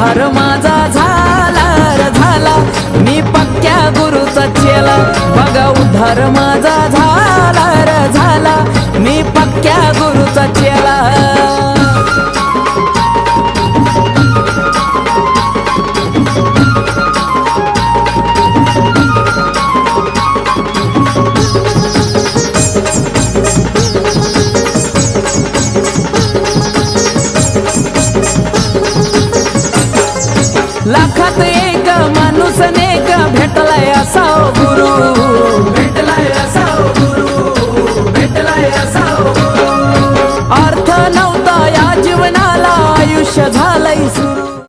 उद्धार माझा झाला रे झाला, मी पक्क्या गुरुचा चेला. बघा उद्धार माझा झाला रे झाला, मी पक्क्या गुरुचा चेला. लाखात एक माणूस नेक भेटलाय असा गुरु.